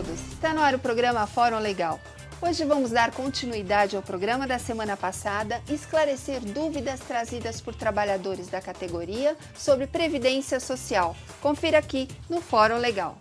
todos! Está no ar o programa Fórum Legal. Hoje vamos dar continuidade ao programa da semana passada e esclarecer dúvidas trazidas por trabalhadores da categoria sobre Previdência Social. Confira aqui no Fórum Legal.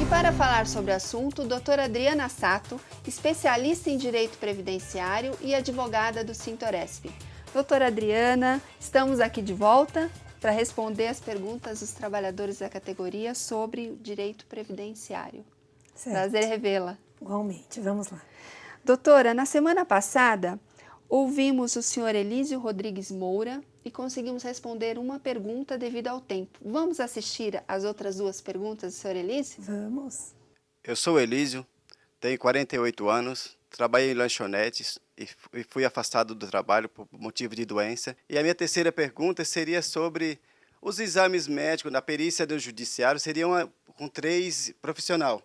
Para falar sobre o assunto, doutora Adriana Sato, especialista em Direito Previdenciário e advogada do Sintoresp. Doutora Adriana, estamos aqui de volta para responder as perguntas dos trabalhadores da categoria sobre o Direito Previdenciário. Certo. Prazer revê-la. Igualmente, vamos lá. Doutora, na semana passada, ouvimos o senhor Elísio Rodrigues Moura e conseguimos responder uma pergunta devido ao tempo. Vamos assistir às outras duas perguntas do senhor Elísio? Vamos. Eu sou Elísio, tenho 48 anos, trabalhei em lanchonetes e fui afastado do trabalho por motivo de doença. E a minha terceira pergunta seria sobre os exames médicos na perícia do judiciário, seriam com 3 profissionais.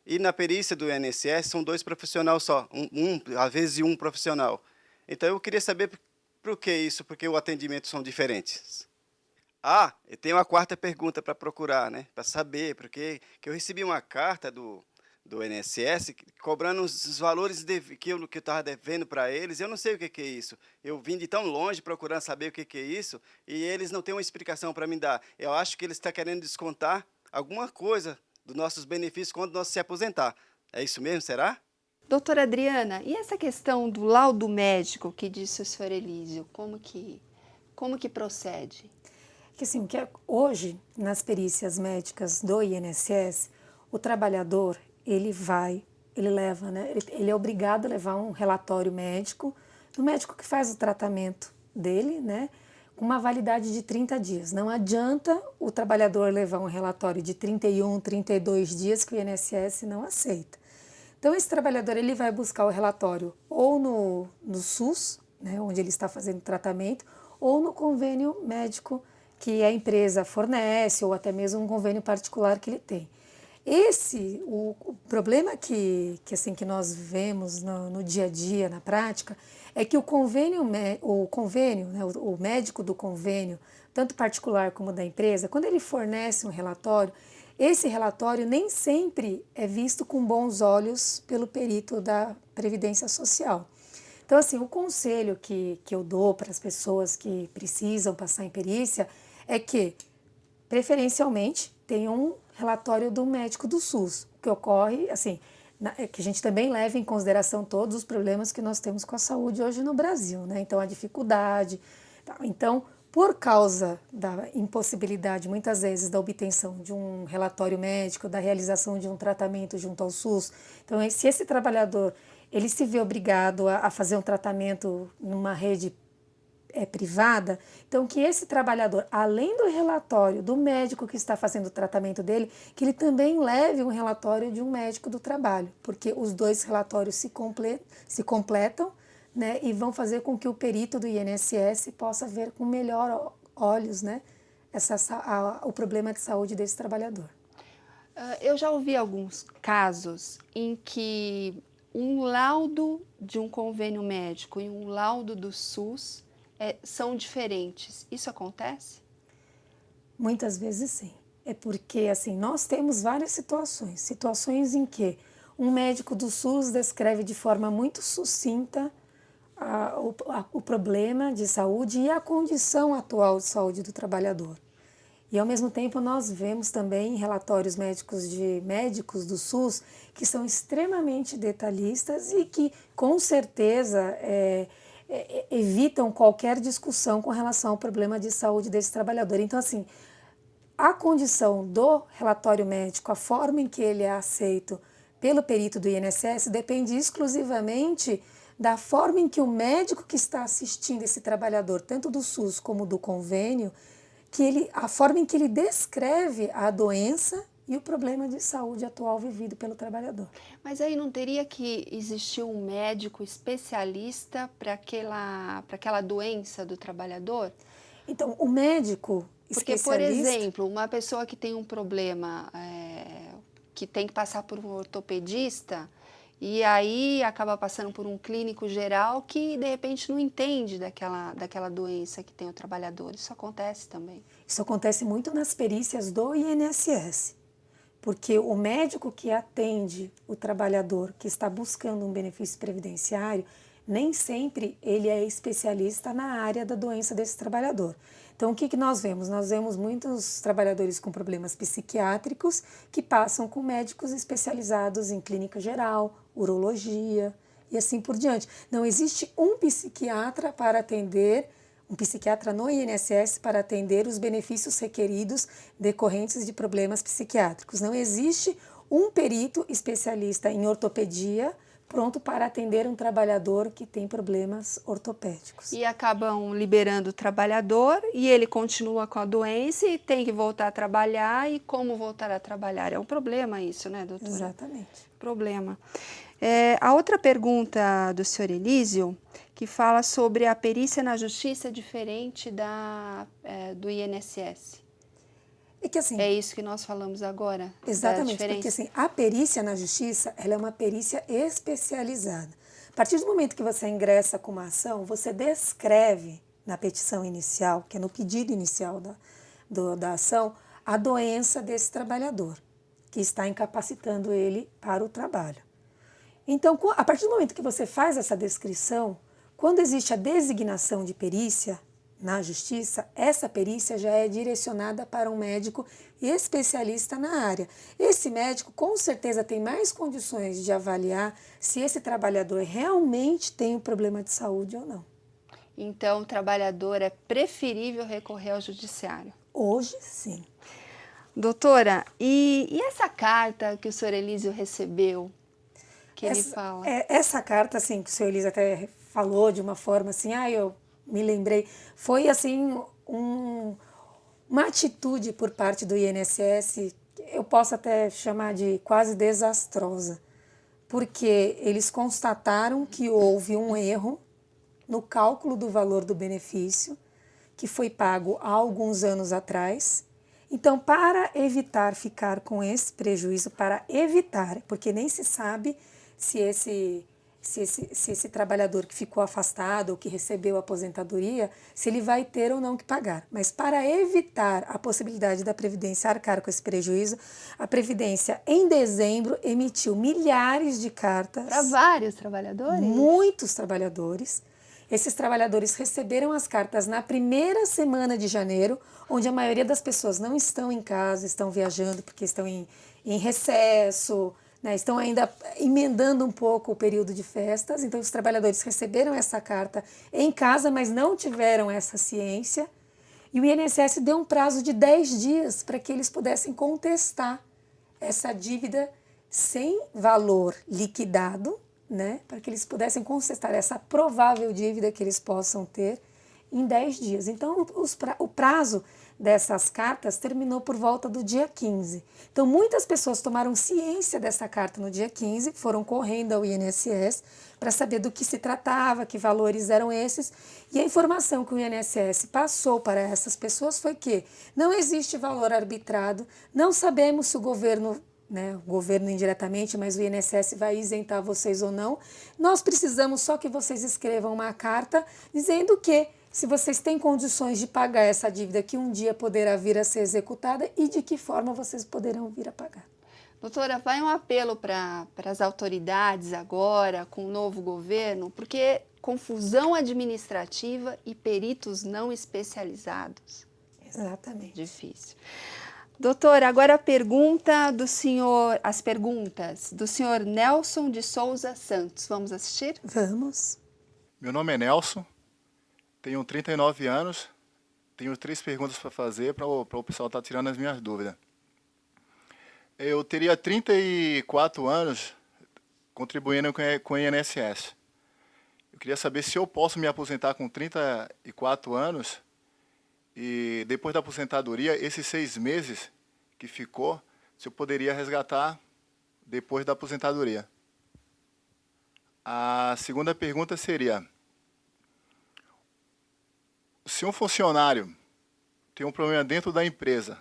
E na perícia do INSS são 2 profissionais só, às vezes um profissional. Então eu queria saber por que isso, porque os atendimentos são diferentes. Eu tenho uma quarta pergunta para procurar, né? Para saber, porque eu recebi uma carta do INSS cobrando os valores que eu estava devendo para eles. Eu não sei o que é isso. Eu vim de tão longe procurando saber o que é isso e eles não têm uma explicação para me dar. Eu acho que eles estão querendo descontar alguma coisa dos nossos benefícios quando nós se aposentar. É isso mesmo, será? Doutora Adriana, e essa questão do laudo médico que disse o senhor Elísio, como que procede? Que assim, que hoje, nas perícias médicas do INSS, o trabalhador, ele leva, né? Ele é obrigado a levar um relatório médico, do médico que faz o tratamento dele, né? Com uma validade de 30 dias. Não adianta o trabalhador levar um relatório de 31, 32 dias que o INSS não aceita. Então, esse trabalhador ele vai buscar o relatório ou no SUS, né, onde ele está fazendo tratamento, ou no convênio médico que a empresa fornece, ou até mesmo um convênio particular que ele tem. O problema que nós vemos no dia a dia, na prática, é que o médico do convênio, tanto particular como da empresa, quando ele fornece um relatório, esse relatório nem sempre é visto com bons olhos pelo perito da Previdência Social. Então, assim, o conselho que eu dou para as pessoas que precisam passar em perícia é que, preferencialmente, tenham um relatório do médico do SUS, o que ocorre, assim, que a gente também leva em consideração todos os problemas que nós temos com a saúde hoje no Brasil, né? Então, a dificuldade. Então, por causa da impossibilidade, muitas vezes, da obtenção de um relatório médico, da realização de um tratamento junto ao SUS, então, se esse trabalhador ele se vê obrigado a fazer um tratamento numa rede privada, então que esse trabalhador, além do relatório do médico que está fazendo o tratamento dele, que ele também leve um relatório de um médico do trabalho, porque os 2 relatórios se completam, né, e vão fazer com que o perito do INSS possa ver com melhor olhos, né, o problema de saúde desse trabalhador. Eu já ouvi alguns casos em que um laudo de um convênio médico e um laudo do SUS são diferentes. Isso acontece? Muitas vezes sim. É porque assim, nós temos várias situações em que um médico do SUS descreve de forma muito sucinta o problema de saúde e a condição atual de saúde do trabalhador. E, ao mesmo tempo, nós vemos também relatórios médicos de médicos do SUS que são extremamente detalhistas e que, com certeza, evitam qualquer discussão com relação ao problema de saúde desse trabalhador. Então, assim, a condição do relatório médico, a forma em que ele é aceito pelo perito do INSS, depende exclusivamente da forma em que o médico que está assistindo esse trabalhador, tanto do SUS como do convênio, a forma em que ele descreve a doença e o problema de saúde atual vivido pelo trabalhador. Mas aí não teria que existir um médico especialista para aquela doença do trabalhador? Então, o médico Porque, por exemplo, uma pessoa que tem um problema, que tem que passar por um ortopedista, E aí acaba passando por um clínico geral que, de repente, não entende daquela doença que tem o trabalhador. Isso acontece também. Isso acontece muito nas perícias do INSS, porque o médico que atende o trabalhador que está buscando um benefício previdenciário, nem sempre ele é especialista na área da doença desse trabalhador. Então, o que nós vemos? Nós vemos muitos trabalhadores com problemas psiquiátricos que passam com médicos especializados em clínica geral, urologia e assim por diante. Não existe um psiquiatra para atender, um psiquiatra no INSS para atender os benefícios requeridos decorrentes de problemas psiquiátricos. Não existe um perito especialista em ortopedia pronto para atender um trabalhador que tem problemas ortopédicos. E acabam liberando o trabalhador e ele continua com a doença e tem que voltar a trabalhar. E como voltar a trabalhar? É um problema isso, né, doutora? Exatamente. Problema. A outra pergunta do senhor Elísio, que fala sobre a perícia na justiça diferente do INSS. É que assim, é isso que nós falamos agora? Exatamente, porque assim, a perícia na justiça, ela é uma perícia especializada. A partir do momento que você ingressa com uma ação, você descreve na petição inicial, que é no pedido inicial da ação, a doença desse trabalhador, que está incapacitando ele para o trabalho. Então, a partir do momento que você faz essa descrição, quando existe a designação de perícia na justiça, essa perícia já é direcionada para um médico especialista na área. Esse médico com certeza tem mais condições de avaliar se esse trabalhador realmente tem um problema de saúde ou não. Então, o trabalhador é preferível recorrer ao judiciário? Hoje, sim. Doutora, e essa carta que o senhor Elísio recebeu, que ele fala? Essa carta, assim, que o senhor Elísio até falou de uma forma assim, eu me lembrei, foi assim uma atitude por parte do INSS, eu posso até chamar de quase desastrosa, porque eles constataram que houve um erro no cálculo do valor do benefício, que foi pago há alguns anos atrás. Então, para evitar ficar com esse prejuízo, porque nem se sabe se esse trabalhador que ficou afastado ou que recebeu a aposentadoria, se ele vai ter ou não que pagar. Mas para evitar a possibilidade da Previdência arcar com esse prejuízo, a Previdência, em dezembro, emitiu milhares de cartas. Para vários trabalhadores? Muitos trabalhadores. Esses trabalhadores receberam as cartas na primeira semana de janeiro, onde a maioria das pessoas não estão em casa, estão viajando porque estão em recesso, estão ainda emendando um pouco o período de festas. Então, os trabalhadores receberam essa carta em casa, mas não tiveram essa ciência. E o INSS deu um prazo de 10 dias para que eles pudessem contestar essa dívida sem valor liquidado, para que eles pudessem contestar essa provável dívida que eles possam ter em 10 dias. Então, o prazo dessas cartas terminou por volta do dia 15. Então, muitas pessoas tomaram ciência dessa carta no dia 15, foram correndo ao INSS para saber do que se tratava, que valores eram esses, e a informação que o INSS passou para essas pessoas foi que não existe valor arbitrado, não sabemos se o governo indiretamente, mas o INSS vai isentar vocês ou não. Nós precisamos só que vocês escrevam uma carta dizendo que se vocês têm condições de pagar essa dívida que um dia poderá vir a ser executada e de que forma vocês poderão vir a pagar. Doutora, vai um apelo para as autoridades agora, com o novo governo, porque confusão administrativa e peritos não especializados. Exatamente. Difícil. Doutora, agora as perguntas do senhor Nelson de Souza Santos. Vamos assistir? Vamos. Meu nome é Nelson, tenho 39 anos, tenho 3 perguntas para fazer para o pessoal estar tirando as minhas dúvidas. Eu teria 34 anos contribuindo com o INSS. Eu queria saber se eu posso me aposentar com 34 anos e depois da aposentadoria, esses 6 meses que ficou, se eu poderia resgatar depois da aposentadoria. A segunda pergunta seria, se um funcionário tem um problema dentro da empresa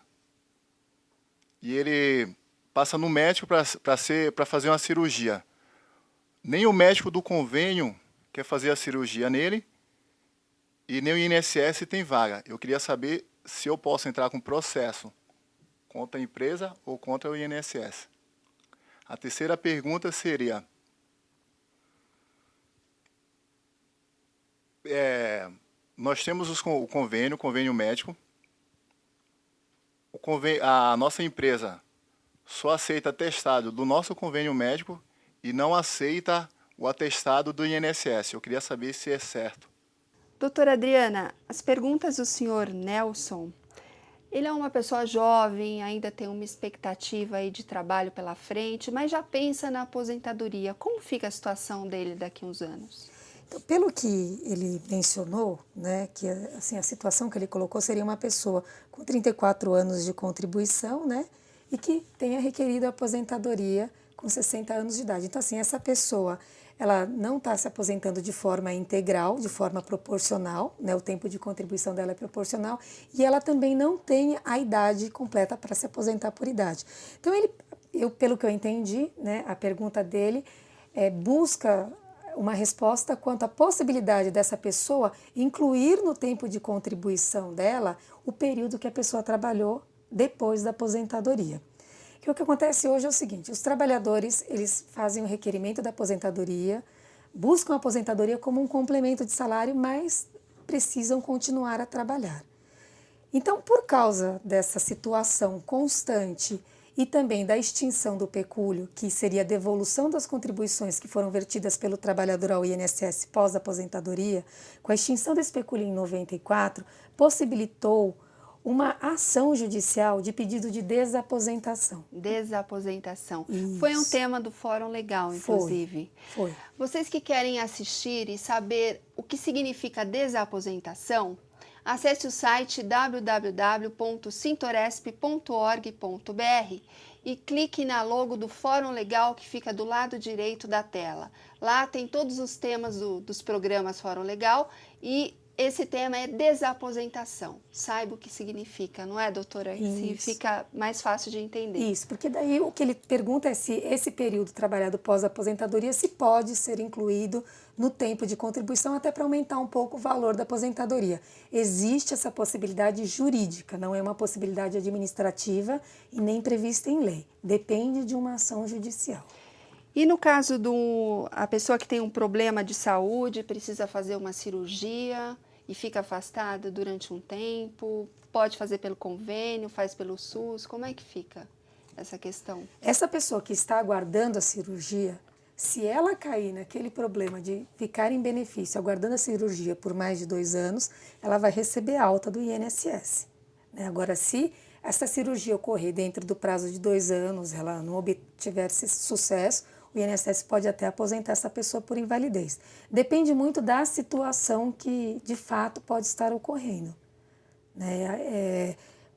e ele passa no médico para fazer uma cirurgia, nem o médico do convênio quer fazer a cirurgia nele e nem o INSS tem vaga. Eu queria saber se eu posso entrar com processo contra a empresa ou contra o INSS. A terceira pergunta seria, nós temos o convênio médico. A nossa empresa só aceita atestado do nosso convênio médico e não aceita o atestado do INSS. Eu queria saber se é certo. Doutora Adriana, as perguntas do senhor Nelson, ele é uma pessoa jovem, ainda tem uma expectativa aí de trabalho pela frente, mas já pensa na aposentadoria. Como fica a situação dele daqui a uns anos? Então, pelo que ele mencionou, né, que assim, a situação que ele colocou seria uma pessoa com 34 anos de contribuição, né, e que tenha requerido a aposentadoria com 60 anos de idade. Então, assim, essa pessoa, ela não está se aposentando de forma integral, de forma proporcional, né, o tempo de contribuição dela é proporcional, e ela também não tem a idade completa para se aposentar por idade. Então, pelo que eu entendi, né, a pergunta dele busca uma resposta quanto à possibilidade dessa pessoa incluir no tempo de contribuição dela o período que a pessoa trabalhou depois da aposentadoria. Que o que acontece hoje é o seguinte, os trabalhadores, eles fazem o requerimento da aposentadoria, buscam a aposentadoria como um complemento de salário, mas precisam continuar a trabalhar. Então, por causa dessa situação constante e também da extinção do pecúlio, que seria a devolução das contribuições que foram vertidas pelo trabalhador ao INSS pós-aposentadoria, com a extinção desse pecúlio em 94, possibilitou uma ação judicial de pedido de desaposentação. Desaposentação. Isso. Foi um tema do Fórum Legal, inclusive. Foi. Vocês que querem assistir e saber o que significa desaposentação, acesse o site www.sintoresp.org.br e clique na logo do Fórum Legal que fica do lado direito da tela. Lá tem todos os temas dos programas Fórum Legal e esse tema é desaposentação. Saiba o que significa, não é, doutora? Se fica mais fácil de entender. Isso, porque daí o que ele pergunta é se esse período trabalhado pós-aposentadoria se pode ser incluído no tempo de contribuição até para aumentar um pouco o valor da aposentadoria. Existe essa possibilidade jurídica, não é uma possibilidade administrativa e nem prevista em lei. Depende de uma ação judicial. E no caso a pessoa que tem um problema de saúde, precisa fazer uma cirurgia e fica afastada durante um tempo, pode fazer pelo convênio, faz pelo SUS, como é que fica essa questão? Essa pessoa que está aguardando a cirurgia, se ela cair naquele problema de ficar em benefício aguardando a cirurgia por mais de 2 anos, ela vai receber alta do INSS. Agora, se essa cirurgia ocorrer dentro do prazo de 2 anos, ela não obtiver sucesso, o INSS pode até aposentar essa pessoa por invalidez. Depende muito da situação que, de fato, pode estar ocorrendo.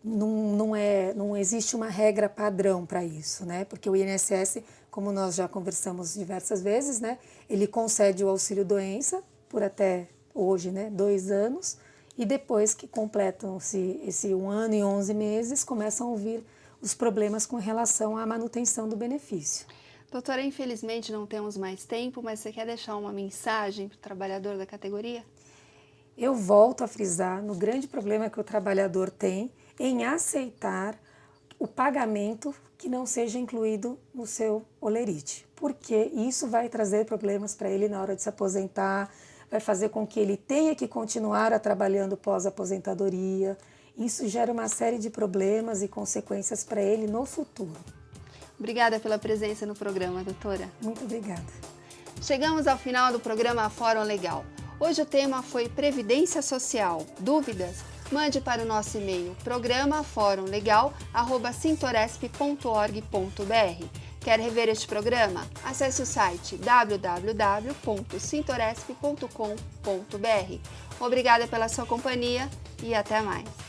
Não existe uma regra padrão para isso, né? Porque o INSS, como nós já conversamos diversas vezes, né? Ele concede o auxílio-doença por até hoje, né? 2 anos, e depois que completam-se esse 1 ano e 11 meses, começam a vir os problemas com relação à manutenção do benefício. Doutora, infelizmente não temos mais tempo, mas você quer deixar uma mensagem para o trabalhador da categoria? Eu volto a frisar no grande problema que o trabalhador tem em aceitar o pagamento que não seja incluído no seu holerite, porque isso vai trazer problemas para ele na hora de se aposentar, vai fazer com que ele tenha que continuar a trabalhando pós-aposentadoria. Isso gera uma série de problemas e consequências para ele no futuro. Obrigada pela presença no programa, doutora. Muito obrigada. Chegamos ao final do programa Fórum Legal. Hoje o tema foi Previdência Social. Dúvidas? Mande para o nosso e-mail programaforumlegal@sintoresp.org.br. Quer rever este programa? Acesse o site www.sintoresp.com.br. Obrigada pela sua companhia e até mais.